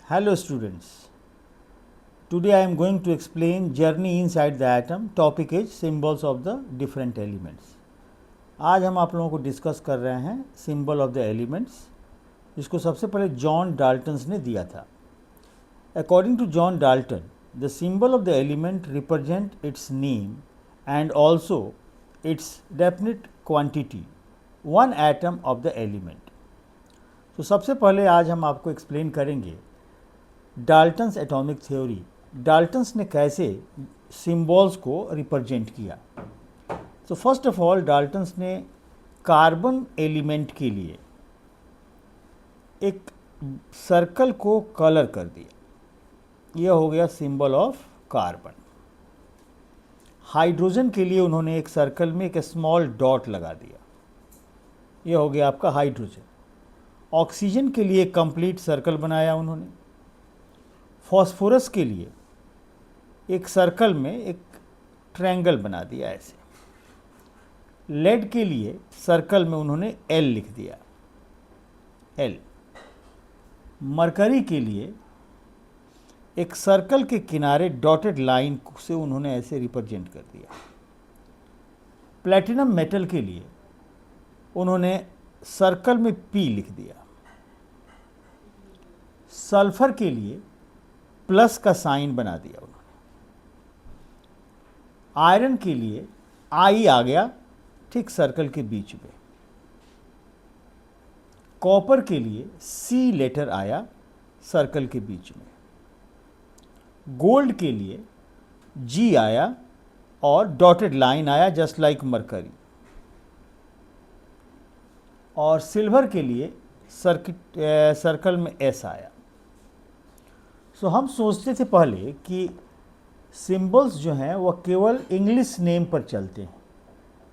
Hello students, today I am going to explain journey inside the atom. Topic is symbols of the different elements. आज हम आप लोगों को discuss कर रहे हैं सिंबल ऑफ द एलिमेंट्स, जिसको सबसे पहले जॉन डाल्टन्स ने दिया था. According to John Dalton, the symbol of the element represent its name and also its definite quantity, one atom of the element. तो सबसे पहले आज हम आपको एक्सप्लेन करेंगे डाल्टन्स एटॉमिक थ्योरी. डाल्टन्स ने कैसे सिंबल्स को रिप्रेजेंट किया. तो फर्स्ट ऑफ ऑल डाल्टन्स ने कार्बन एलिमेंट के लिए एक सर्कल को कलर कर दिया. यह हो गया सिंबल ऑफ कार्बन. हाइड्रोजन के लिए उन्होंने एक सर्कल में एक स्मॉल डॉट लगा दिया. यह हो गया आपका हाइड्रोजन. ऑक्सीजन के लिए कंप्लीट सर्कल बनाया उन्होंने. फॉस्फोरस के लिए एक सर्कल में एक ट्रायंगल बना दिया ऐसे. लेड के लिए सर्कल में उन्होंने एल लिख दिया, एल. मरकरी के लिए एक सर्कल के किनारे डॉटेड लाइन से उन्होंने ऐसे रिप्रेजेंट कर दिया. प्लैटिनम मेटल के लिए उन्होंने सर्कल में पी लिख दिया. सल्फर के लिए प्लस का साइन बना दिया उन्होंने. आयरन के लिए आई आ गया ठीक सर्कल के बीच में. कॉपर के लिए सी लेटर आया सर्कल के बीच में. गोल्ड के लिए जी आया और डॉटेड लाइन आया जस्ट लाइक मरकरी. और सिल्वर के लिए सर्कल में एस आया. सो हम सोचते थे पहले कि सिंबल्स जो हैं वह केवल इंग्लिश नेम पर चलते हैं,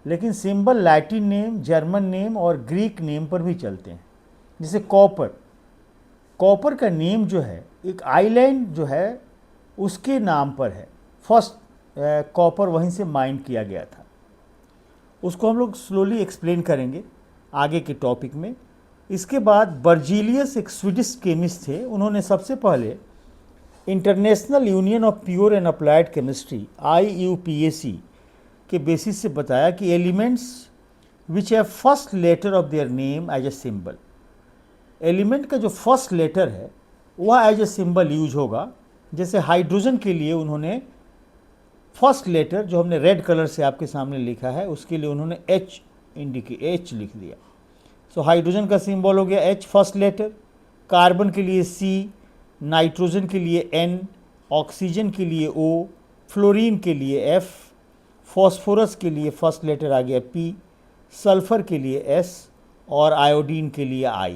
लेकिन symbol Latin name, German name और ग्रीक नेम पर भी चलते हैं. जैसे कॉपर, कॉपर का नेम जो है एक आइलैंड जो है उसके नाम पर है. फर्स्ट कॉपर वहीं से माइन किया गया था. उसको हम लोग स्लोली एक्सप्लेन करेंगे आगे के टॉपिक में. इसके बाद बर्जीलियस एक स्वीडिश केमिस्ट थे. उन्होंने सबसे पहले International Union of Pure and Applied Chemistry IUPAC के बेसिस से बताया कि elements which have first letter of their name as a symbol, element का जो फर्स्ट लेटर है वह एज ए सिंबल यूज होगा. जैसे हाइड्रोजन के लिए उन्होंने फर्स्ट लेटर जो हमने रेड कलर से आपके सामने लिखा है उसके लिए उन्होंने H लिख दिया. सो हाइड्रोजन का सिंबल हो गया H फर्स्ट लेटर. कार्बन के लिए C, नाइट्रोजन के लिए N, ऑक्सीजन के लिए O, फ्लोरीन के लिए F, फॉस्फोरस के लिए फर्स्ट लेटर आ गया P, सल्फर के लिए S और आयोडीन के लिए I.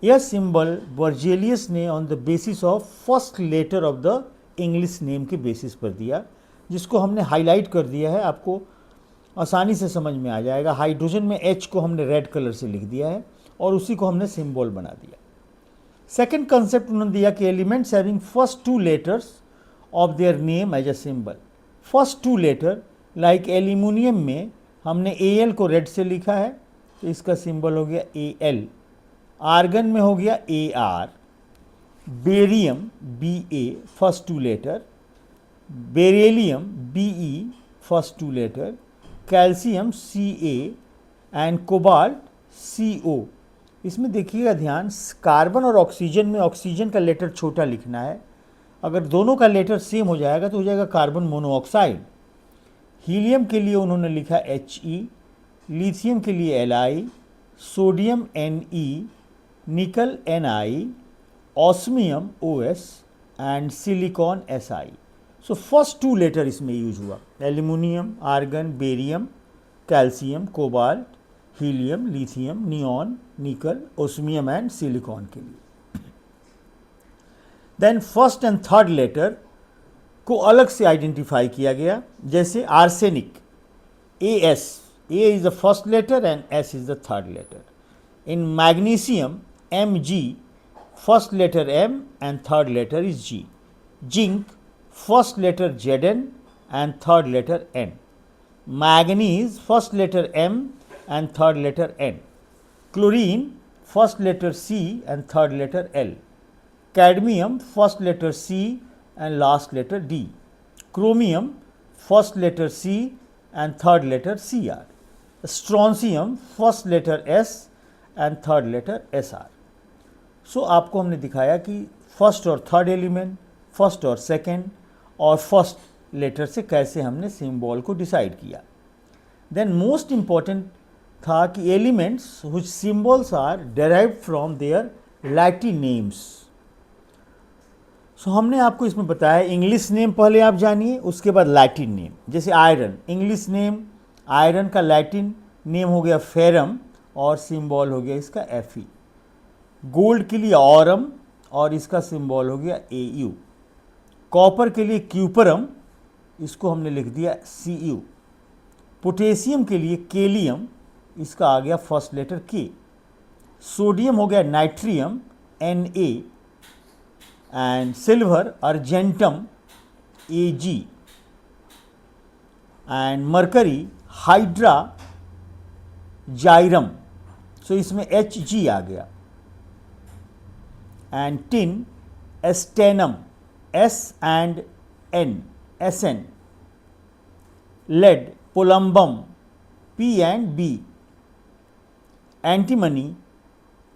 यह सिंबल बर्जेलियस ने on the basis of first letter of the English name के बेसिस पर दिया, जिसको हमने हाईलाइट कर दिया है. आपको आसानी से समझ में आ जाएगा. हाइड्रोजन में H को हमने रेड कलर से लिख दिया है और उसी को हमने सिंबल बना दिया. सेकेंड कंसेप्ट उन्होंने दिया कि elements having first two letters of their name as a symbol. First two letter like aluminium में हमने Al को रेड से लिखा है तो इसका सिंबल हो गया Al. आर्गन में हो गया Ar. Barium Ba first two letter. Beryllium Be first two letter. Calcium Ca and cobalt Co. इसमें देखिएगा ध्यान, कार्बन और ऑक्सीजन में ऑक्सीजन का लेटर छोटा लिखना है. अगर दोनों का लेटर सेम हो जाएगा तो हो जाएगा कार्बन मोनोऑक्साइड. हीलियम के लिए उन्होंने लिखा He, लिथियम के लिए Li, sodium Ne, nickel Ni, osmium Os and silicon Si. So first two letter इसमें यूज हुआ. Aluminium, argon, barium, calcium, cobalt, helium, lithium, neon, nickel, osmium and silicon के लिए. Then first and third letter को अलग से identify किया गया. जैसे arsenic As, A is the first letter and S is the third letter. In magnesium Mg, first letter M and third letter is G. Zinc first letter Zn and third letter N. Manganese first letter M and third letter N. Chlorine, first letter C and third letter L. Cadmium, first letter C and last letter D. Chromium, first letter C and third letter Cr. Strontium, first letter S and third letter Sr. सो आपको हमने दिखाया कि first और third element, first और second और first letter से कैसे हमने सिंबल को डिसाइड किया. देन मोस्ट इम्पॉर्टेंट था कि elements which symbols are derived from their Latin names. So हमने आपको इसमें बताया इंग्लिश नेम पहले आप जानिए, उसके बाद लैटिन नेम. जैसे आयरन, इंग्लिश नेम आयरन का लैटिन नेम हो गया फेरम और सिंबल हो गया इसका Fe. गोल्ड के लिए ऑरम और इसका सिंबल हो गया Au. कॉपर के लिए क्यूपरम, इसको हमने लिख दिया Cu. पोटेशियम के लिए केलियम, इसका आ गया फर्स्ट लेटर K. सोडियम हो गया natrium Na and silver argentum Ag and mercury hydrargyrum, so इसमें Hg आ गया. And tin stannum S and N Sn. Lead plumbum P and B. Antimony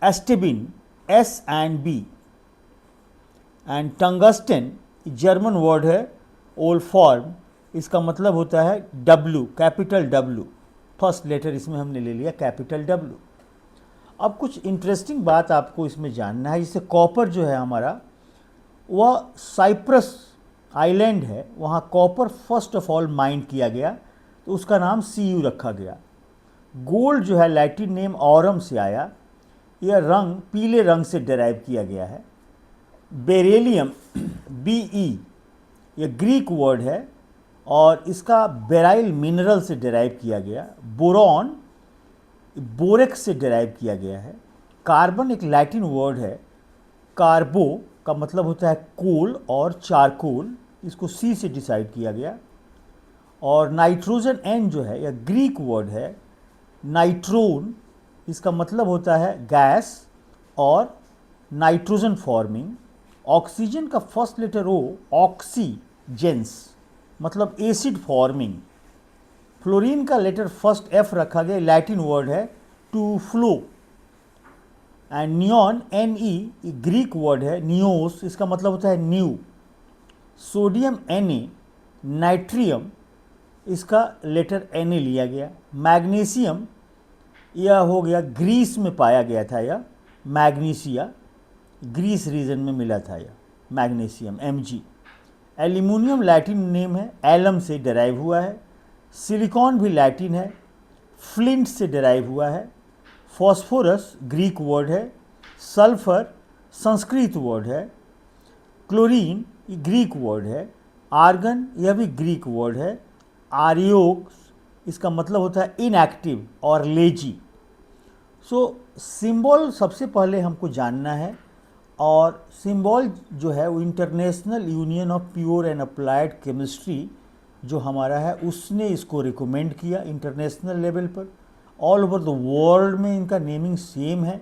stibium S and B. And tungsten German word है wolfram, इसका मतलब होता है W, capital W. First letter इसमें हमने ले लिया कैपिटल W. अब कुछ इंटरेस्टिंग बात आपको इसमें जानना है. जैसे कॉपर जो है हमारा, वह साइप्रस आइलैंड है, वहाँ copper first of all mine किया गया, तो उसका नाम Cu रखा गया. गोल्ड जो है लैटिन नेम ऑरम से आया, यह रंग पीले रंग से डिराइव किया गया है. बेरेलियम Be, यह ग्रीक वर्ड है और इसका बेराइल मिनरल से डिराइव किया गया. बोरॉन बोरेक्स से डिराइव किया गया है. कार्बन एक लैटिन वर्ड है, कार्बो का मतलब होता है कोल और चारकोल, इसको C से डिसाइड किया गया. और नाइट्रोजन N जो है यह ग्रीक वर्ड है. नाइट्रोन इसका मतलब होता है गैस और नाइट्रोजन फॉर्मिंग. ऑक्सीजन का फर्स्ट लेटर O, ऑक्सीजेंस मतलब एसिड फॉर्मिंग. फ्लोरीन का लेटर फर्स्ट F रखा गया, लैटिन वर्ड है to flow. And neon Ne Greek word है, नियोस इसका मतलब होता है न्यू. सोडियम Na, नाइट्रियम इसका लेटर Na लिया गया. मैग्नीशियम यह हो गया ग्रीस में पाया गया था, यह मैग्नीशिया ग्रीस रीजन में मिला था यह magnesium Mg. Aluminium Latin name है, एलम से डिराइव हुआ है. सिलिकॉन भी लैटिन है, फ्लिंट से डिराइव हुआ है. फॉस्फोरस ग्रीक वर्ड है. सल्फर संस्कृत वर्ड है. क्लोरीन ग्रीक वर्ड है. आर्गन यह भी ग्रीक वर्ड है. आर्योक्स इसका मतलब होता है इनएक्टिव और लेजी. सो सिंबल सबसे पहले हमको जानना है, और सिंबल जो है वो international Union of Pure and Applied chemistry जो हमारा है उसने इसको रिकमेंड किया इंटरनेशनल लेवल पर. ऑल ओवर द वर्ल्ड में इनका नेमिंग सेम है.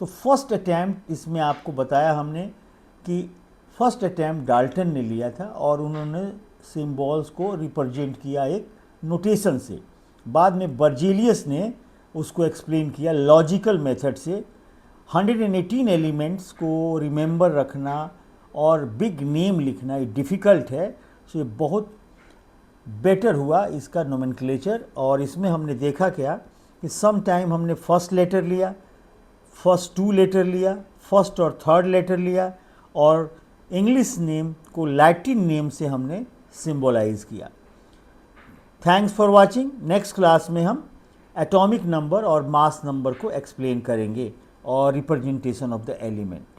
तो फर्स्ट अटैम्प्ट इसमें आपको बताया हमने कि फर्स्ट अटैम्प्ट डाल्टन ने लिया था और उन्होंने सिंबल्स को रिप्रेजेंट किया एक नोटेशन से. बाद में बर्जेलियस ने उसको एक्सप्लेन किया लॉजिकल मेथड से. 118 एलिमेंट्स को रिमेंबर रखना और बिग नेम लिखना ये डिफ़िकल्ट है, सो ये बहुत बेटर हुआ इसका नोमेनक्लेचर. और इसमें हमने देखा क्या कि सम टाइम हमने फर्स्ट लेटर लिया, फर्स्ट 2 लेटर लिया, फर्स्ट और थर्ड लेटर लिया, और इंग्लिश नेम को लैटिन नेम से हमने सिंबलाइज किया. Thanks for watching. Next class में हम एटॉमिक नंबर और मास नंबर को एक्सप्लेन करेंगे और रिप्रेजेंटेशन ऑफ द एलिमेंट.